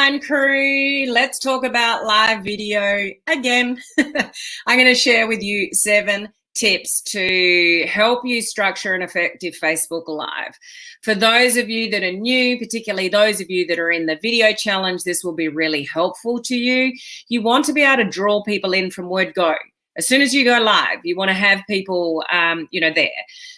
online crew. Let's talk about live video again. I'm going to share with you 7 tips to help you structure an effective Facebook Live. For those of you that are new, particularly those of you that are in the video challenge, this will be really helpful to you. You want to be able to draw people in from word go. As soon as you go live, you want to have people, there.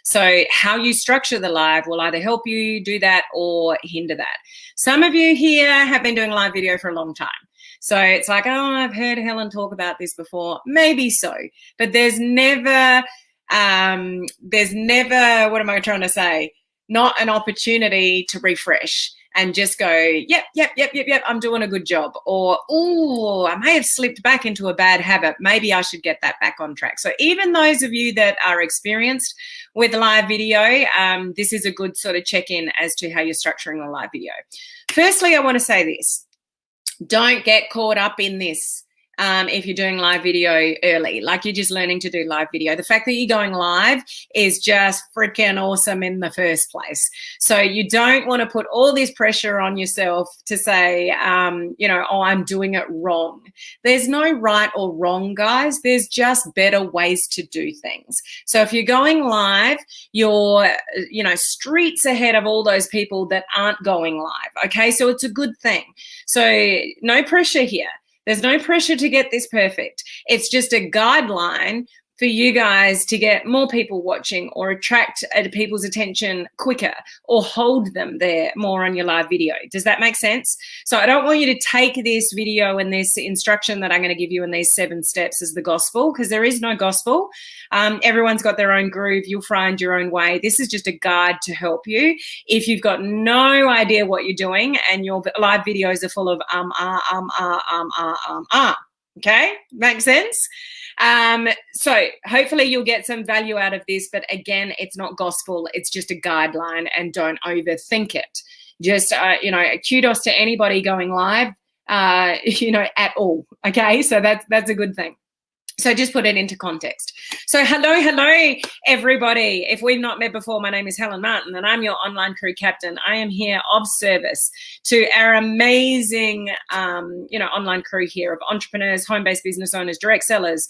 So how you structure the live will either help you do that or hinder that. Some of you here have been doing live video for a long time. So it's like, oh, I've heard Helen talk about this before. Maybe so, but there's never, what am I trying to say? Not an opportunity to refresh and just go, yep, I'm doing a good job. Or, oh, I may have slipped back into a bad habit. Maybe I should get that back on track. So even those of you that are experienced with live video, this is a good sort of check-in as to how you're structuring a live video. Firstly, I want to say this. Don't get caught up in this. If you're doing live video early, like you're just learning to do live video. The fact that you're going live is just freaking awesome in the first place. So you don't want to put all this pressure on yourself to say, oh, I'm doing it wrong. There's no right or wrong, guys. There's just better ways to do things. So if you're going live, you're, streets ahead of all those people that aren't going live. Okay, so it's a good thing. So no pressure here. There's no pressure to get this perfect. It's just a guideline for you guys to get more people watching or attract people's attention quicker or hold them there more on your live video. Does that make sense? So I don't want you to take this video and this instruction that I'm going to give you in these 7 steps as the gospel, because there is no gospel. Everyone's got their own groove. You'll find your own way. This is just a guide to help you. If you've got no idea what you're doing and your live videos are full of okay, makes sense? So hopefully you'll get some value out of this, but again, it's not gospel. It's just a guideline, and don't overthink it. Just, kudos to anybody going live, at all. Okay. So that's a good thing. So just put it into context. So hello, everybody. If we've not met before, my name is Helen Martin and I'm your online crew captain. I am here of service to our amazing, online crew here of entrepreneurs, home-based business owners, direct sellers,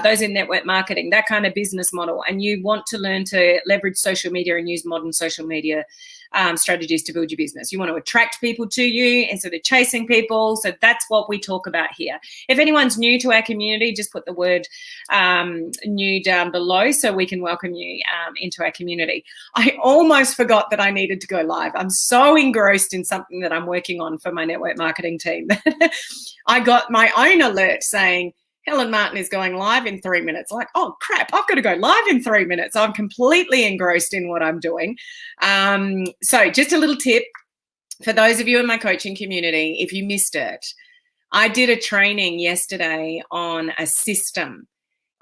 those in network marketing, that kind of business model. And you want to learn to leverage social media and use modern social media strategies to build your business. You want to attract people to you instead of chasing people. So that's what we talk about here. If anyone's new to our community, just put the word new down below so we can welcome you into our community. I almost forgot that I needed to go live. I'm so engrossed in something that I'm working on for my network marketing team. I got my own alert saying, Helen Martin is going live in 3 minutes. Like, oh, crap, I've got to go live in 3 minutes. I'm completely engrossed in what I'm doing. So just a little tip for those of you in my coaching community, if you missed it, I did a training yesterday on a system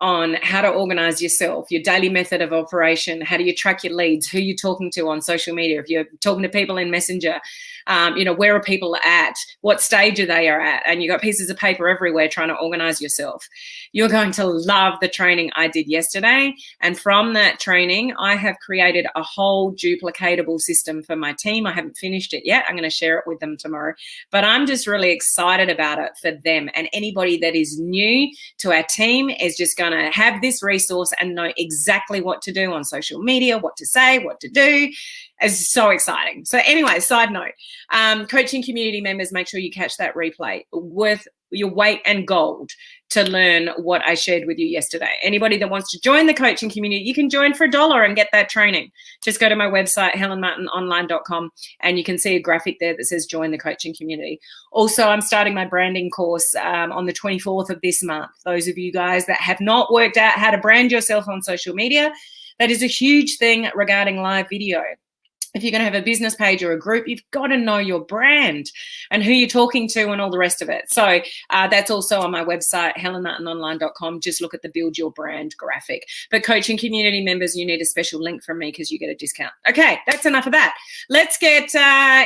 on how to organize yourself, your daily method of operation, how do you track your leads, who you're talking to on social media, if you're talking to people in Messenger, where are people at, what stage are they at, and you've got pieces of paper everywhere trying to organize yourself. You're going to love the training I did yesterday. And from that training, I have created a whole duplicatable system for my team. I haven't finished it yet. I'm going to share it with them tomorrow, but I'm just really excited about it for them. And anybody that is new to our team is just going to have this resource and know exactly what to do on social media, what to say, what to do. It's so exciting. So anyway, side note, coaching community members, make sure you catch that replay worth your weight and gold to learn what I shared with you yesterday. Anybody that wants to join the coaching community, you can join for $1 and get that training. Just go to my website, helenmartinonline.com, and you can see a graphic there that says join the coaching community. Also, I'm starting my branding course on the 24th of this month. Those of you guys that have not worked out how to brand yourself on social media, that is a huge thing regarding live video. If you're going to have a business page or a group, you've got to know your brand and who you're talking to and all the rest of it. So that's also on my website, helenmartinonline.com. Just look at the Build Your Brand graphic. But coaching community members, you need a special link from me because you get a discount. Okay, that's enough of that. Let's get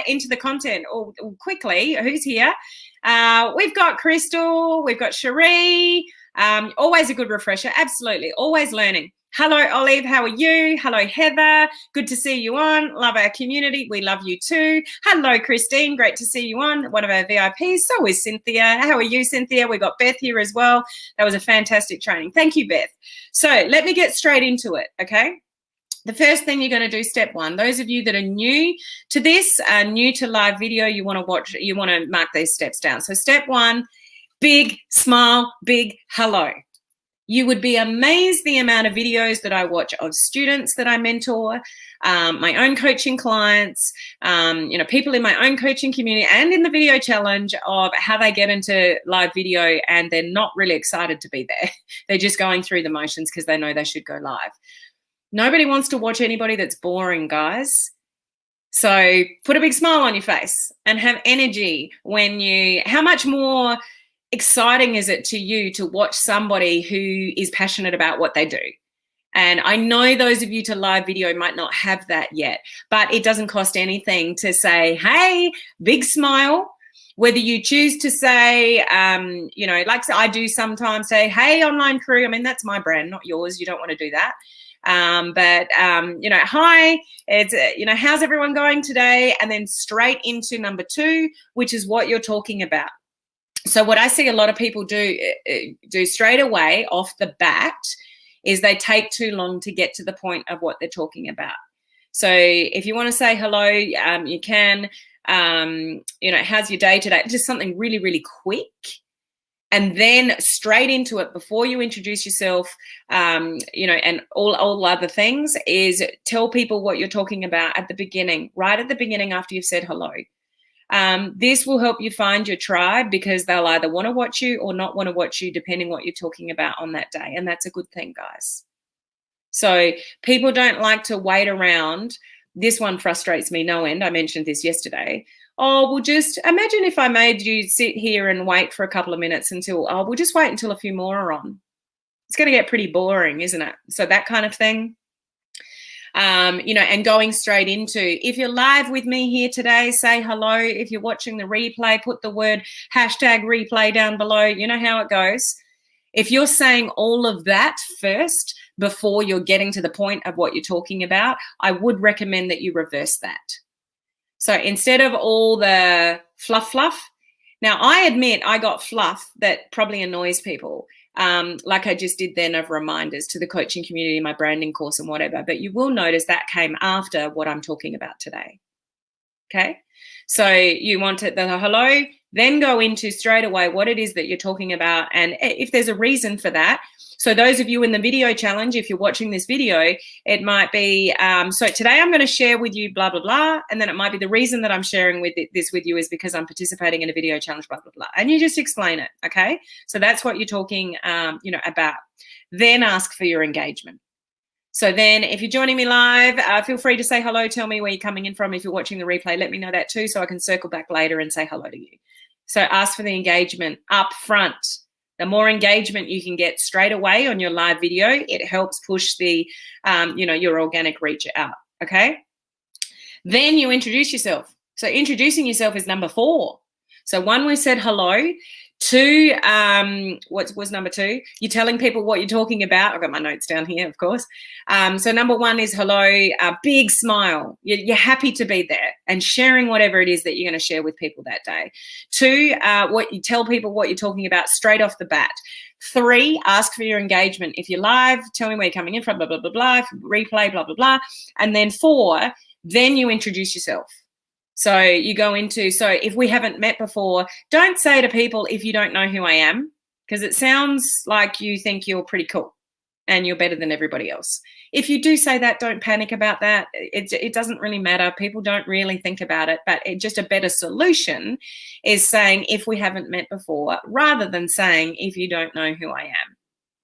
into the content quickly. Who's here? We've got Crystal. We've got Cherie. Always a good refresher. Absolutely. Always learning. Hello, Olive. How are you? Hello, Heather. Good to see you on. Love our community. We love you too. Hello, Christine. Great to see you on. One of our VIPs. So is Cynthia. How are you, Cynthia? We got Beth here as well. That was a fantastic training. Thank you, Beth. So let me get straight into it, okay? The first thing you're going to do, step one, those of you that are new to this, new to live video, you want to mark these steps down. So step one, big smile, big hello. You would be amazed the amount of videos that I watch of students that I mentor, my own coaching clients, people in my own coaching community and in the video challenge of how they get into live video and they're not really excited to be there. They're just going through the motions because they know they should go live. Nobody wants to watch anybody that's boring, guys. So put a big smile on your face and have energy how much more exciting is it to you to watch somebody who is passionate about what they do? And I know those of you to live video might not have that yet, but it doesn't cost anything to say, hey, big smile. Whether you choose to say, like I do sometimes say, hey, online crew. I mean, that's my brand, not yours. You don't want to do that. Hi, it's, how's everyone going today? And then straight into number 2, which is what you're talking about. So what I see a lot of people do straight away off the bat is they take too long to get to the point of what they're talking about. So if you want to say hello, you can, how's your day today? Just something really, really quick. And then straight into it before you introduce yourself, and all other things is tell people what you're talking about at the beginning, right at the beginning after you've said hello. This will help you find your tribe because they'll either want to watch you or not want to watch you depending what you're talking about on that day. And that's a good thing, guys. So people don't like to wait around. This one frustrates me no end. I mentioned this yesterday. Oh, well, just imagine if I made you sit here and wait for a couple of minutes we'll just wait until a few more are on. It's going to get pretty boring, isn't it? So that kind of thing. And going straight into, if you're live with me here today, say hello. If you're watching the replay, put the word #replay down below. You know how it goes. If you're saying all of that first before you're getting to the point of what you're talking about, I would recommend that you reverse that. So instead of all the fluff, now I admit I got fluff that probably annoys people. Like I just did then of reminders to the coaching community, my branding course and whatever, but you will notice that came after what I'm talking about today. Okay. So you want the hello, then go into straight away what it is that you're talking about. And if there's a reason for that. So those of you in the video challenge, if you're watching this video, it might be, so today I'm going to share with you blah, blah, blah. And then it might be the reason that I'm sharing this with you is because I'm participating in a video challenge, blah, blah, blah. And you just explain it. Okay. So that's what you're talking, about. Then ask for your engagement. So then if you're joining me live, feel free to say hello. Tell me where you're coming in from. If you're watching the replay, let me know that too, so I can circle back later and say hello to you. So ask for the engagement up front. The more engagement you can get straight away on your live video, it helps push the, your organic reach out, okay? Then you introduce yourself. So introducing yourself is number 4. So 1, we said hello. 2, what was number 2? You're telling people what you're talking about. I've got my notes down here, of course. So number 1 is hello, a big smile. You're happy to be there and sharing whatever it is that you're going to share with people that day. 2, what you tell people what you're talking about straight off the bat. 3, ask for your engagement. If you're live, tell me where you're coming in from, blah, blah, blah, blah, replay, blah, blah, blah. And then 4, then you introduce yourself. So you go into, so if we haven't met before, don't say to people, if you don't know who I am, because it sounds like you think you're pretty cool and you're better than everybody else. If you do say that, don't panic about that. It doesn't really matter. People don't really think about it, but just a better solution is saying, if we haven't met before, rather than saying, if you don't know who I am.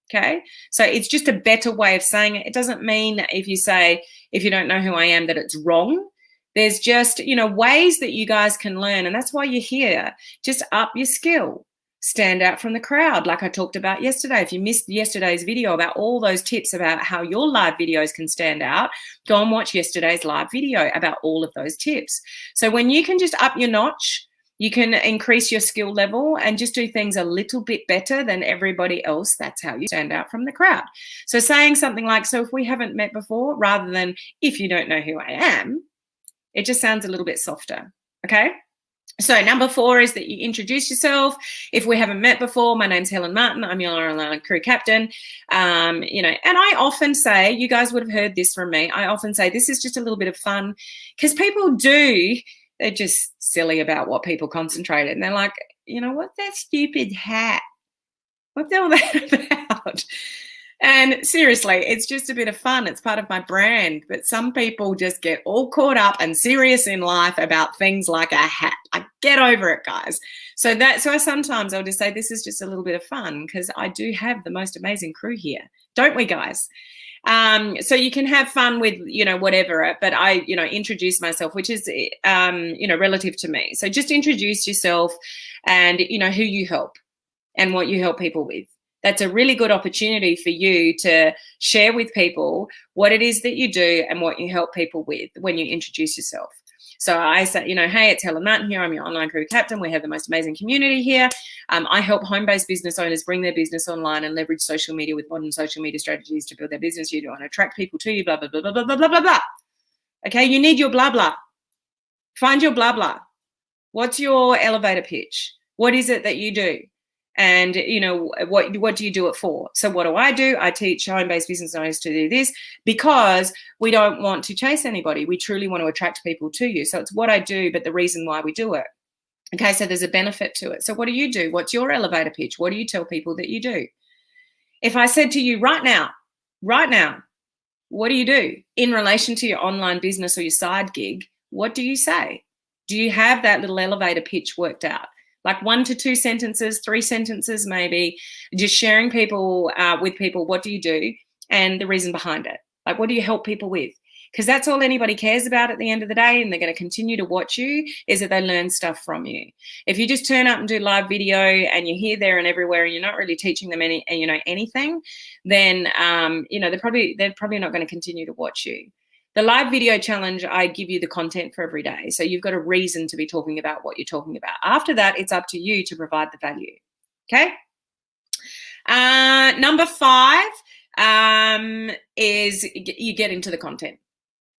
Okay, so it's just a better way of saying it. It doesn't mean if you say, if you don't know who I am, that it's wrong. There's just, ways that you guys can learn. And that's why you're here. Just up your skill. Stand out from the crowd, like I talked about yesterday. If you missed yesterday's video about all those tips about how your live videos can stand out, go and watch yesterday's live video about all of those tips. So when you can just up your notch You can increase your skill level and just do things a little bit better than everybody else. That's how you stand out from the crowd. So saying something like, so if we haven't met before, rather than if you don't know who I am, it just sounds a little bit softer, okay? So number 4 is that you introduce yourself. If we haven't met before, my name's Helen Martin. I'm your online crew captain. And I often say, you guys would have heard this from me. I often say this is just a little bit of fun because they're just silly about what people concentrate on. And they're like, what's that stupid hat? What's all that about? And seriously, it's just a bit of fun. It's part of my brand. But some people just get all caught up and serious in life about things like a hat. Get over it, guys. So sometimes I'll just say this is just a little bit of fun because I do have the most amazing crew here, don't we, guys? So you can have fun with, whatever, but I, introduce myself, which is, relative to me. So just introduce yourself and, who you help and what you help people with. That's a really good opportunity for you to share with people what it is that you do and what you help people with when you introduce yourself. So I say, hey, it's Helen Martin here. I'm your online crew captain. We have the most amazing community here. I help home-based business owners bring their business online and leverage social media with modern social media strategies to build their business. You want to attract people to you, blah, blah, blah, blah, blah, blah, blah, blah. Okay, you need your blah, blah. Find your blah, blah. What's your elevator pitch? What is it that you do? And, what do you do it for? So what do? I teach home-based business owners to do this because we don't want to chase anybody. We truly want to attract people to you. So it's what I do, but the reason why we do it. Okay, so there's a benefit to it. So what do you do? What's your elevator pitch? What do you tell people that you do? If I said to you right now, what do you do in relation to your online business or your side gig? What do you say? Do you have that little elevator pitch worked out? Like 1 to 2 sentences, 3 sentences maybe, just sharing with people, what do you do and the reason behind it? Like, what do you help people with? Because that's all anybody cares about at the end of the day, and they're going to continue to watch you, is that they learn stuff from you. If you just turn up and do live video and you're here, there and everywhere and you're not really teaching them anything, then, they're probably not going to continue to watch you. The live video challenge, I give you the content for every day. So you've got a reason to be talking about what you're talking about. After that, it's up to you to provide the value. Okay. Number 5 is you get into the content.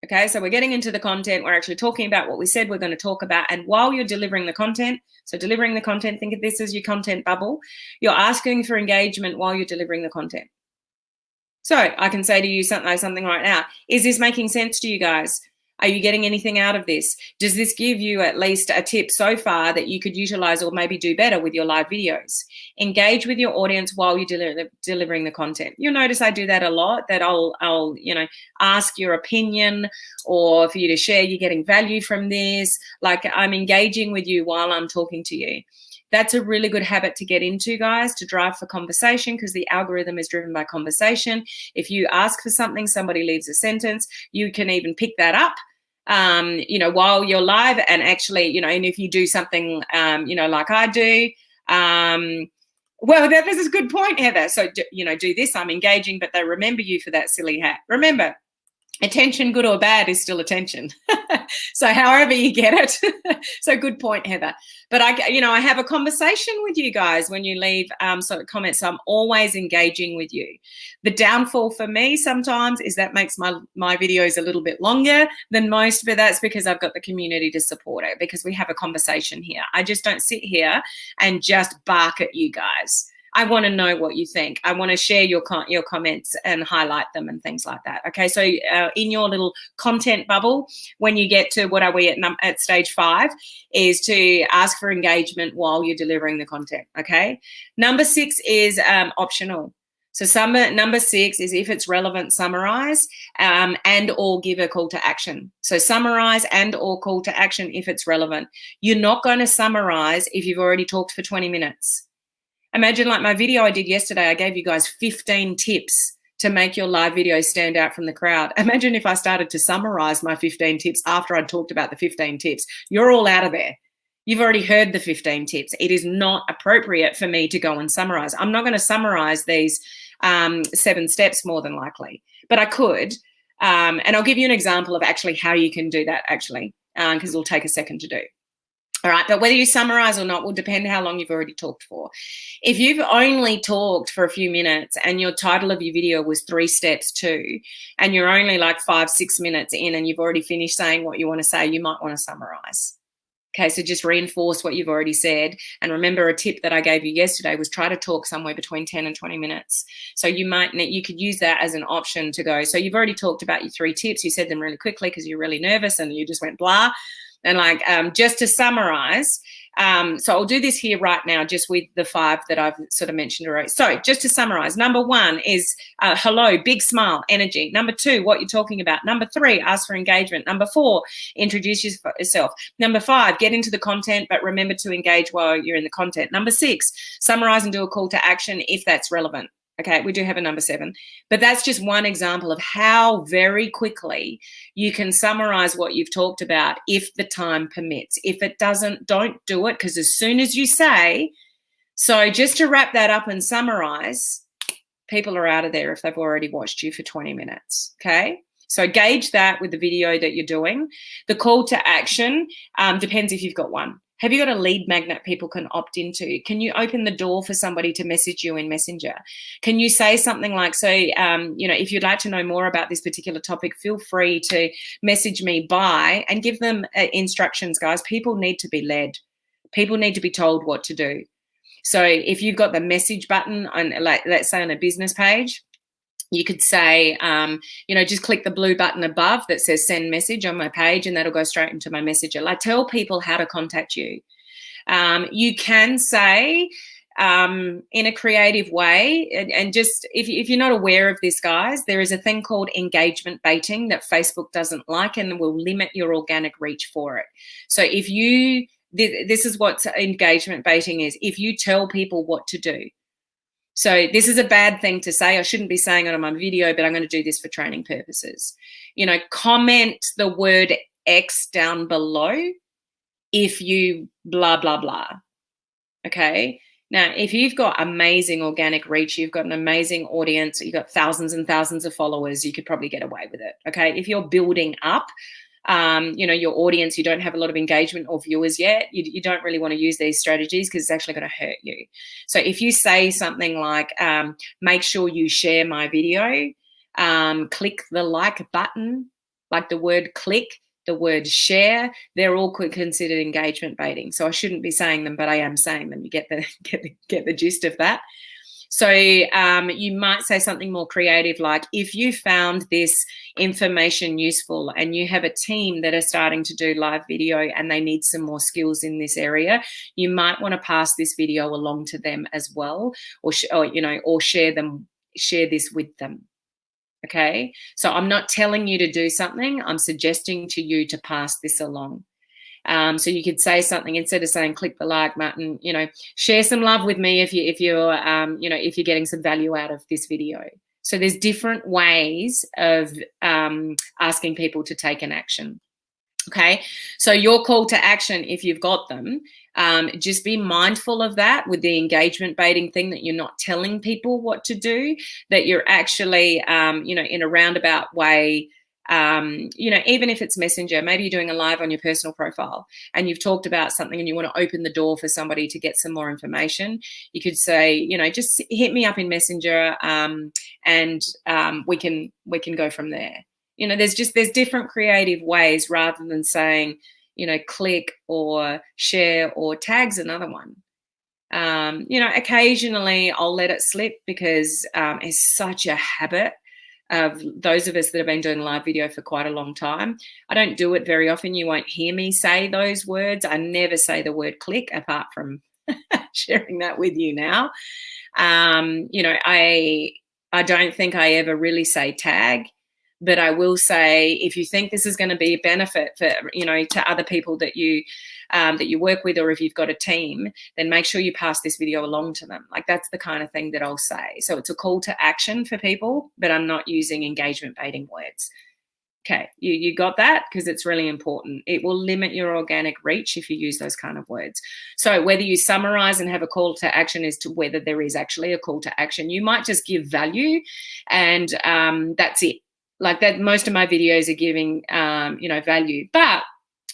Okay. So we're getting into the content. We're actually talking about what we said we're going to talk about. And while you're delivering the content, think of this as your content bubble. You're asking for engagement while you're delivering the content. So I can say to you something right now. Is this making sense to you guys? Are you getting anything out of this? Does this give you at least a tip so far that you could utilize or maybe do better with your live videos? Engage with your audience while you're delivering the content. You'll notice I do that a lot, that I'll ask your opinion or for you to share you're getting value from this. Like I'm engaging with you while I'm talking to you. That's a really good habit to get into, guys, to drive for conversation because the algorithm is driven by conversation. If you ask for something, somebody leaves a sentence, you can even pick that up, while you're live and actually, and if you do something, like I do, well, this is a good point, Heather. So, do this, I'm engaging, but they remember you for that silly hat. Remember, attention, good or bad, is still attention. So however you get it. So good point, Heather. But I have a conversation with you guys when you leave sort of comments. So I'm always engaging with you. The downfall for me sometimes is that makes my videos a little bit longer than most, but that's because I've got the community to support it, because we have a conversation here. I just don't sit here and just bark at you guys. I want to know what you think. I want to share your comments and highlight them and things like that. Okay, so in your little content bubble, when you get to what are we at stage 5, is to ask for engagement while you're delivering the content. Okay, number 6 is optional. So number 6 is if it's relevant, summarize and or give a call to action. So summarize and or call to action if it's relevant. You're not going to summarize if you've already talked for 20 minutes. Imagine like my video I did yesterday, I gave you guys 15 tips to make your live video stand out from the crowd. Imagine if I started to summarize my 15 tips after I'd talked about the 15 tips. You're all out of there. You've already heard the 15 tips. It is not appropriate for me to go and summarize. I'm not going to summarize these 7 steps more than likely, but I could. And I'll give you an example of actually how you can do that actually, because it'll take a second to do. All right, but whether you summarize or not will depend how long you've already talked for. If you've only talked for a few minutes and your title of your video was 3 steps to, and you're only like 5-6 minutes in and you've already finished saying what you want to say, you might want to summarize. Okay, so just reinforce what you've already said. And remember, a tip that I gave you yesterday was try to talk somewhere between 10 and 20 minutes. So you could use that as an option to go. So you've already talked about your 3 tips. You said them really quickly because you're really nervous and you just went blah. And like, just to summarize, so I'll do this here right now, just with the 5 that I've sort of mentioned already. So just to summarize, number 1 is hello, big smile, energy. Number 2, what you're talking about. Number 3, ask for engagement. Number 4, introduce yourself. Number 5, get into the content, but remember to engage while you're in the content. Number 6, summarize and do a call to action if that's relevant. Okay, we do have a number 7, but that's just one example of how very quickly you can summarize what you've talked about if the time permits. If it doesn't, don't do it, because as soon as you say, so just to wrap that up and summarize, people are out of there if they've already watched you for 20 minutes, okay? So gauge that with the video that you're doing. The call to action depends if you've got one. Have you got a lead magnet people can opt into? Can you open the door for somebody to message you in Messenger? Can you say something like, so, if you'd like to know more about this particular topic, feel free to message me by, and give them instructions, guys. People need to be led. People need to be told what to do. So if you've got the message button on, like, let's say on a business page, you could say, just click the blue button above that says send message on my page, and that'll go straight into my messenger. Like, tell people how to contact you. You can say in a creative way, and just if you're not aware of this, guys, there is a thing called engagement baiting that Facebook doesn't like and will limit your organic reach for it. So this is what engagement baiting is. If you tell people what to do. So this is a bad thing to say. I shouldn't be saying it on my video, but I'm going to do this for training purposes. Comment the word X down below if you blah, blah, blah. Okay. Now, if you've got amazing organic reach, you've got an amazing audience, you've got thousands and thousands of followers, you could probably get away with it. Okay. If you're building up, your audience, you don't have a lot of engagement or viewers yet, you don't really want to use these strategies because it's actually going to hurt you. So if you say something like, make sure you share my video, click the like button, like the word click, the word share, they're all considered engagement baiting. So I shouldn't be saying them, but I am saying them. You get the gist of that. So you might say something more creative, like, if you found this information useful and you have a team that are starting to do live video and they need some more skills in this area, you might want to pass this video along to them as well, or share this with them. Okay, so I'm not telling you to do something, I'm suggesting to you to pass this along. So you could say something, instead of saying click the like button, share some love with me if you're getting some value out of this video. So there's different ways of asking people to take an action. Okay, so your call to action, if you've got them, just be mindful of that with the engagement baiting thing, that you're not telling people what to do, that you're actually, in a roundabout way, even if it's Messenger, maybe you're doing a live on your personal profile and you've talked about something and you want to open the door for somebody to get some more information. You could say, just hit me up in Messenger, and we can go from there. There's different creative ways, rather than saying, click or share or tag's another one. Occasionally I'll let it slip because it's such a habit of those of us that have been doing live video for quite a long time. I don't do it very often. You won't hear me say those words. I never say the word click, apart from sharing that with you now. I don't think I ever really say tag, but I will say, if you think this is going to be a benefit for, to other people that you work with, or if you've got a team, then make sure you pass this video along to them. Like, that's the kind of thing that I'll say. So it's a call to action for people, but I'm not using engagement baiting words. Okay, you got that? Because it's really important. It will limit your organic reach if you use those kind of words. So whether you summarize and have a call to action as to whether there is actually a call to action, you might just give value, and that's it. Like that, most of my videos are giving, value. But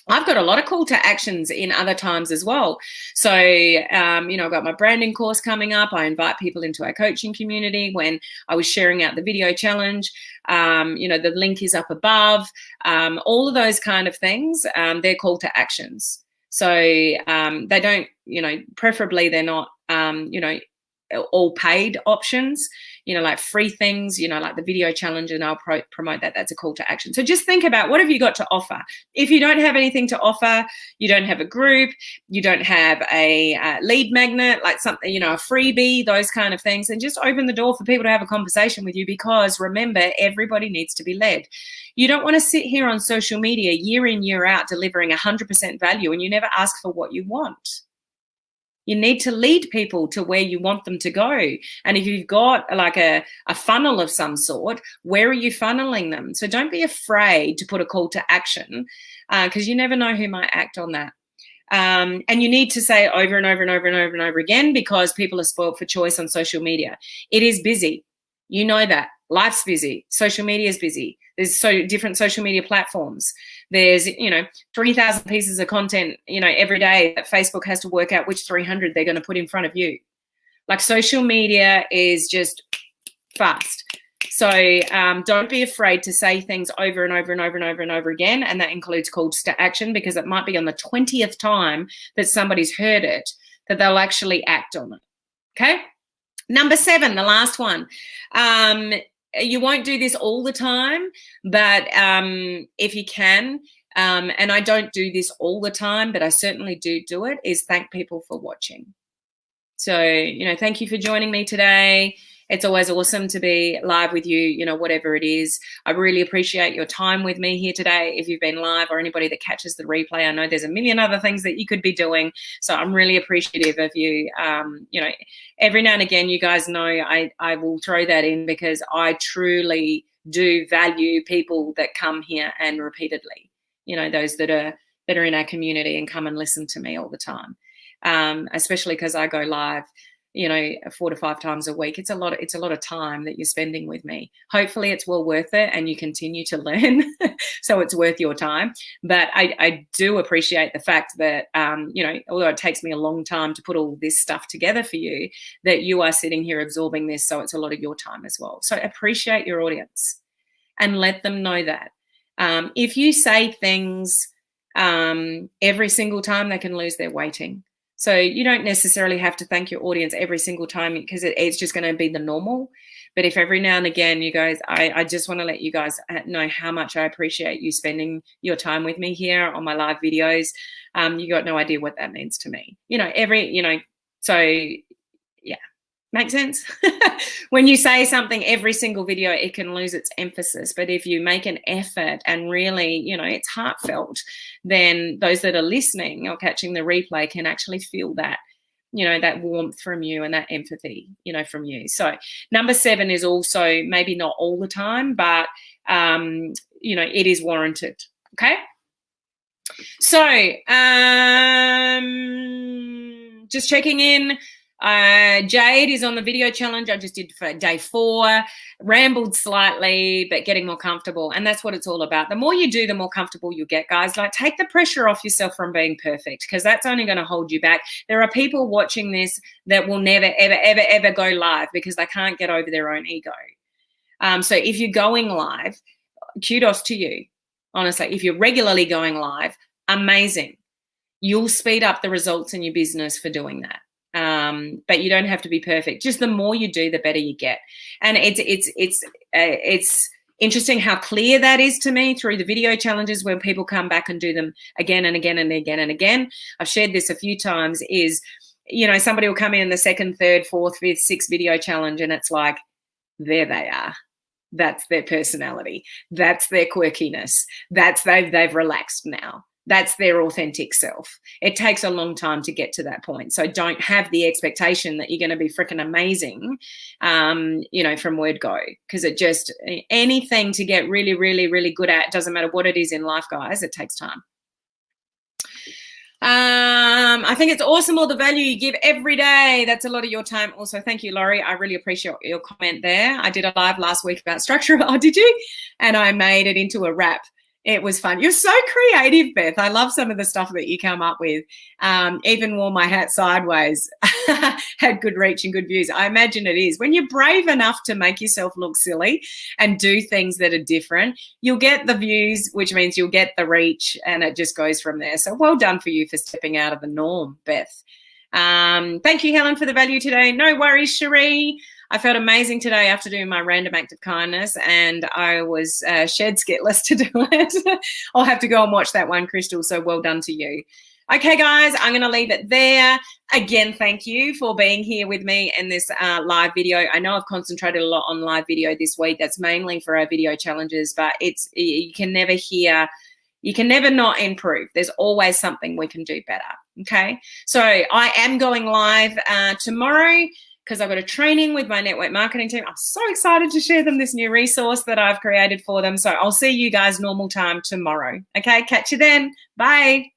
I've got a lot of call to actions in other times as well. So, I've got my branding course coming up. I invite people into our coaching community. When I was sharing out the video challenge, the link is up above. All of those kind of things, they're call to actions. So they don't, preferably they're not, all paid options, like free things, like the video challenge, and I'll promote that. That's a call to action. So just think about, what have you got to offer? If you don't have anything to offer, you don't have a group, you don't have a lead magnet, like something, a freebie, those kind of things, and just open the door for people to have a conversation with you, because remember, everybody needs to be led. You don't want to sit here on social media year in, year out, delivering 100% value, and you never ask for what you want. You need to lead people to where you want them to go. And if you've got like a funnel of some sort, where are you funneling them? So don't be afraid to put a call to action, because you never know who might act on that. And you need to say it over and over and over and over and over again, because people are spoiled for choice on social media. It is busy. You know that. Life's busy. Social media is busy. There's so different social media platforms. There's, 3,000 pieces of content, every day that Facebook has to work out which 300 they're going to put in front of you. Like, social media is just fast. So don't be afraid to say things over and over and over and over and over again. And that includes calls to action, because it might be on the 20th time that somebody's heard it that they'll actually act on it. Okay. Number 7, the last one. You won't do this all the time, but if you can, and I don't do this all the time, but I certainly do it, is thank people for watching. So, thank you for joining me today. It's always awesome to be live with you, whatever it is. I really appreciate your time with me here today. If you've been live, or anybody that catches the replay, I know there's a million other things that you could be doing. So I'm really appreciative of you. Every now and again, you guys know I will throw that in, because I truly do value people that come here and repeatedly, those that are in our community and come and listen to me all the time, especially because I go live 4 to 5 times a week. It's a lot of time that you're spending with me. Hopefully it's well worth it, and you continue to learn, so it's worth your time. But I do appreciate the fact that, although it takes me a long time to put all this stuff together for you, that you are sitting here absorbing this, so it's a lot of your time as well. So appreciate your audience and let them know that. If you say things every single time, they can lose their weighting. So you don't necessarily have to thank your audience every single time, because it's just going to be the normal. But if every now and again you guys, I just want to let you guys know how much I appreciate you spending your time with me here on my live videos. You got no idea what that means to me. So yeah, makes sense. When you say something every single video, it can lose its emphasis. But if you make an effort and really, it's heartfelt, then those that are listening or catching the replay can actually feel that, that warmth from you and that empathy, from you. So number 7 is also maybe not all the time, but, it is warranted. Okay. So just checking in. Jade is on the video challenge I just did for day 4, rambled slightly, but getting more comfortable. And that's what it's all about. The more you do, the more comfortable you get, guys. Like, take the pressure off yourself from being perfect, because that's only going to hold you back. There are people watching this that will never, ever, ever, ever go live because they can't get over their own ego. So if you're going live, kudos to you. Honestly, if you're regularly going live, amazing. You'll speed up the results in your business for doing that. But you don't have to be perfect. Just the more you do, the better you get. And it's interesting how clear that is to me through the video challenges, when people come back and do them again and again and again and again. I've shared this a few times, is, somebody will come in the 2nd, 3rd, 4th, 5th, 6th video challenge, and it's like, there they are. That's their personality. That's their quirkiness. They've relaxed now. That's their authentic self. It takes a long time to get to that point. So don't have the expectation that you're going to be freaking amazing, from word go, because it just, anything to get really, really, really good at, doesn't matter what it is in life, guys, it takes time. I think it's awesome, all the value you give every day. That's a lot of your time. Also, thank you, Laurie. I really appreciate your comment there. I did a live last week about structure. Oh, did you? And I made it into a wrap. It was fun. You're so creative, Beth. I love some of the stuff that you come up with. Even wore my hat sideways. Had good reach and good views. I imagine it is. When you're brave enough to make yourself look silly and do things that are different, you'll get the views, which means you'll get the reach, and it just goes from there. So well done for you for stepping out of the norm, Beth. Thank you, Helen, for the value today. No worries, Cherie. I felt amazing today after doing my random act of kindness, and I was shed skitless to do it. I'll have to go and watch that one, Crystal, so well done to you. Okay, guys, I'm going to leave it there. Again, thank you for being here with me in this live video. I know I've concentrated a lot on live video this week. That's mainly for our video challenges, but you can never hear, you can never not improve. There's always something we can do better, okay? So I am going live tomorrow, because I've got a training with my network marketing team. I'm so excited to share them this new resource that I've created for them. So I'll see you guys normal time tomorrow. Okay, catch you then. Bye.